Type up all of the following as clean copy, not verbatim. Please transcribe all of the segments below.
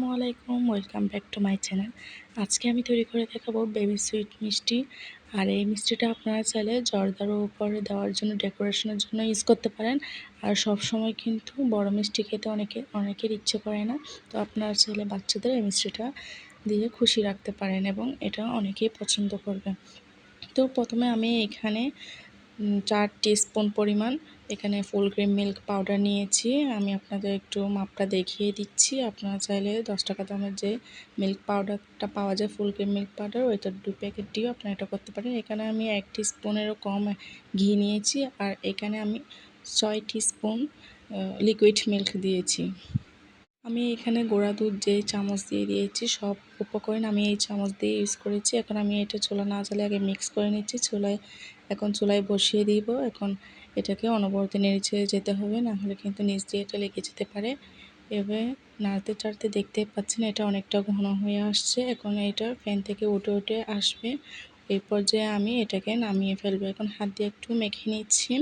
আসসালামু আলাইকুম, welcome back to my channel. আজকে আমি তৈরি করে দেখাবো বেবি সুইট মিষ্টি। আর এই মিষ্টিটা আপনারা চাইলে জর্দার উপরে দেওয়ার জন্য, ডেকোরেশনের জন্য ইউজ করতে পারেন। আর সব সময় কিন্তু বড় মিষ্টি খেতে অনেকের ইচ্ছে করে না। তো আপনারা চাইলে বাচ্চাদের এই মিষ্টিটা দিয়ে খুশি রাখতে পারেন এবং এটা অনেকেই পছন্দ করবে। তো প্রথমে আমি এখানে 4 টিস্পুন পরিমাণ এখানে ফুল ক্রিম মিল্ক পাউডার নিয়েছি। আমি আপনাদের একটু মাপটা দেখিয়ে দিচ্ছি। আপনারা চাইলে 10 টাকা দামের যে মিল্ক পাউডারটা পাওয়া যায়, ফুল ক্রিম মিল্ক পাউডার, ওইটার 2 প্যাকেট দিয়েও আপনারা এটা করতে পারেন। এখানে আমি 1 টিস্পুনেরও কম ঘি নিয়েছি। আর এখানে আমি 6 টিস্পুন লিকুইড মিল্ক দিয়েছি। আমি এখানে গুঁড়া দুধ যে চামচ দিয়ে দিয়েছি, সব উপকরণ আমি এই চামচ দিয়ে ইউজ করেছি। এখন আমি এটা চুলা না জ্বালিয়ে আগে মিক্স করে নিচ্ছি। চুলায় বসিয়ে দিব। এখন এটাকে অনবরত নেড়ে চেড়ে যেতে হবে, না হলে কিন্তু নিচ দিয়ে এটা লেগে যেতে পারে। এভাবে নাড়তে চাড়তে দেখতে পাচ্ছেন এটা অনেকটা ঘন হয়ে আসছে। এখন এটা ফ্যান থেকে উঠে উঠে আসবে। এই পর্যায়ে আমি এটাকে নামিয়ে ফেলবো। এখন হাত দিয়ে একটু মেখে নিচ্ছি।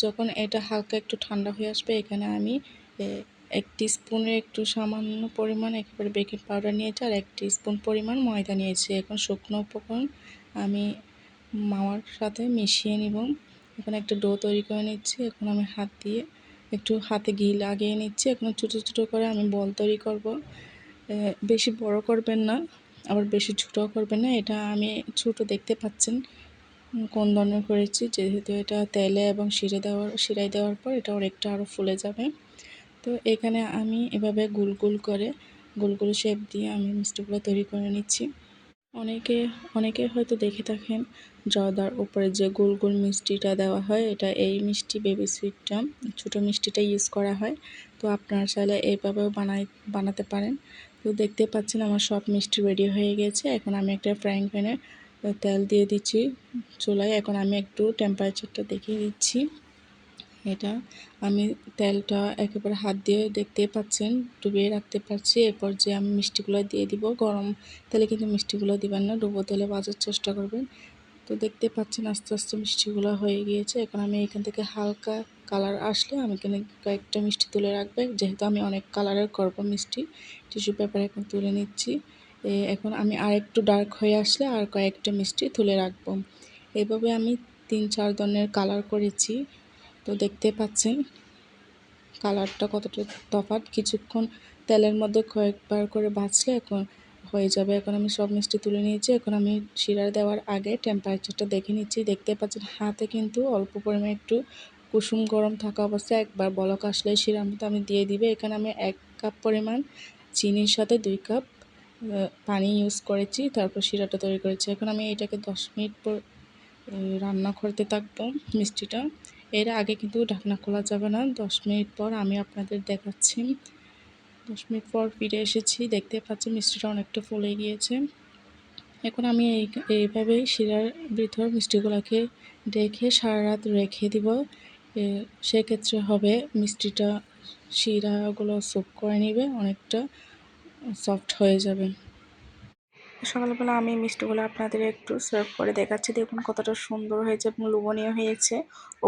যখন এটা হালকা একটু ঠান্ডা হয়ে আসবে, এখানে আমি 1 টিস্পুনের একটু সামান্য পরিমাণ একেবারে বেকিং পাউডার নিয়েছি আর 1 টিস্পুন পরিমাণ ময়দা নিয়েছি। এখন শুকনো উপকরণ আমি মাওয়ার সাথে মিশিয়ে নিব। এখন একটা ডো তৈরি করে নিচ্ছি। এখন আমি হাত দিয়ে একটু হাতে ঘি লাগিয়ে নিচ্ছি। এখন ছোটো ছোটো করে আমি বল তৈরি করব। বেশি বড় করবেন না, আবার বেশি ছোটও করবেন না। এটা আমি ছোট দেখতে পাচ্ছেন কোন ধরনের করেছি, যেহেতু এটা তেলে এবং শিরায় দেওয়ার পর এটা অনেকটা আরও ফুলে যাবে। তো এখানে আমি এভাবে গোল গোল শেপ দিয়ে আমি মিষ্টিগুলো তৈরি করে নিচ্ছি। অনেকে হয়তো দেখে থাকেন জর্দার উপরে যে গোল গোল মিষ্টিটা দেওয়া হয়, এই মিষ্টি বেবি সুইটটা, ছোটো মিষ্টিটা ইউজ করা হয়। তো আপনারা চাইলে এইভাবেও বানাতে পারেন। তো দেখতে পাচ্ছেন আমার সব মিষ্টি রেডি হয়ে গেছে। এখন আমি একটা ফ্রাইং প্যানে তেল দিয়ে দিচ্ছি চুলায়। এখন আমি একটু টেম্পারেচারটা দেখিয়ে দিচ্ছি। এটা আমি তেলটা একেবারে হাত দিয়ে দেখতেই পাচ্ছেন ডুবিয়ে রাখতে পারছি। এরপর যে আমি মিষ্টিগুলো দিয়ে দিব। গরম তেলে কিন্তু মিষ্টিগুলো দিবেন না, ডুবো তেলে ভাজার চেষ্টা করবেন। তো দেখতে পাচ্ছেন আস্তে আস্তে মিষ্টিগুলো হয়ে গিয়েছে। এখন আমি এখান থেকে হালকা কালার আসলে আমি এখানে কয়েকটা মিষ্টি তুলে রাখবে, যেহেতু আমি অনেক কালারের করবো মিষ্টি। টিস্যু পেপারে এখন তুলে নিচ্ছি। এখন আমি আর একটু ডার্ক হয়ে আসলে আর কয়েকটা মিষ্টি তুলে রাখবো। এভাবে আমি 3-4 ধরনের কালার করেছি। তো দেখতে পাচ্ছেন কালারটা কতটা তফাৎ। কিছুক্ষণ তেলের মধ্যে কয়েকবার করে ভাজলে এখন হয়ে যাবে। এখন আমি সব মিষ্টি তুলে নিয়েছি। এখন আমি শিরা দেওয়ার আগে টেম্পারেচারটা দেখে নিচ্ছি। দেখতে পাচ্ছেন হাতে কিন্তু অল্প পরিমাণে একটু কুসুম গরম থাকা অবস্থায় একবার বলক আসলে শিরার মতো আমি দিয়ে দিবে। এখানে আমি 1 কাপ পরিমাণ চিনির সাথে 2 কাপ পানি ইউজ করেছি, তারপর শিরাটা তৈরি করেছি। এখন আমি এটাকে 10 মিনিট পর রান্না করতে থাকবো মিষ্টিটা। এর আগে কিন্তু ঢাকনা খোলা যাবে না। 10 মিনিট পর আমি আপনাদের দেখাচ্ছি। 10 মিনিট পর ফিরে এসেছি। দেখতে পাচ্ছি মিষ্টিটা অনেকটা ফুলে গিয়েছে। এখন আমি এইভাবেই শিরার ভিতর মিষ্টিগুলোকে রেখে সারা রাত রেখে দিব। সেক্ষেত্রে হবে মিষ্টিটা শিরাগুলো সোক করে নিবে, অনেকটা সফট হয়ে যাবে। সকালবেলা আমি মিষ্টিগুলো আপনাদের একটু সার্ভ করে দেখাচ্ছি। দেখুন কতটা সুন্দর হয়েছে এবং লোভনীয় হয়েছে।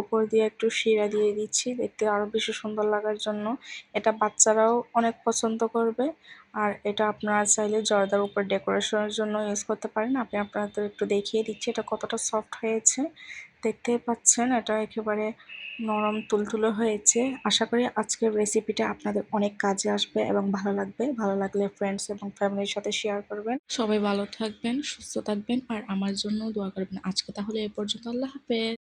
ওপর দিয়ে একটু শিরা দিয়ে দিচ্ছি দেখতে আরও বেশি সুন্দর লাগার জন্য। এটা বাচ্চারাও অনেক পছন্দ করবে। আর এটা আপনারা চাইলে জর্দার উপর ডেকোরেশনের জন্য ইউজ করতে পারেন। আমি আপনাদের একটু দেখিয়ে দিচ্ছি এটা কতটা সফট হয়েছে। দেখতেই পাচ্ছেন এটা একেবারে নরম তুলতুলে হয়েছে। আশা করি আজকের রেসিপিটা আপনাদের অনেক কাজে আসবে এবং ভালো লাগবে। ভালো লাগলে ফ্রেন্ডস এবং ফ্যামিলির সাথে শেয়ার করবেন। সবাই ভালো থাকবেন, সুস্থ থাকবেন আর আমার জন্য দোয়া করবেন। আজকে তাহলে এ পর্যন্ত। আল্লাহ হাফেজ।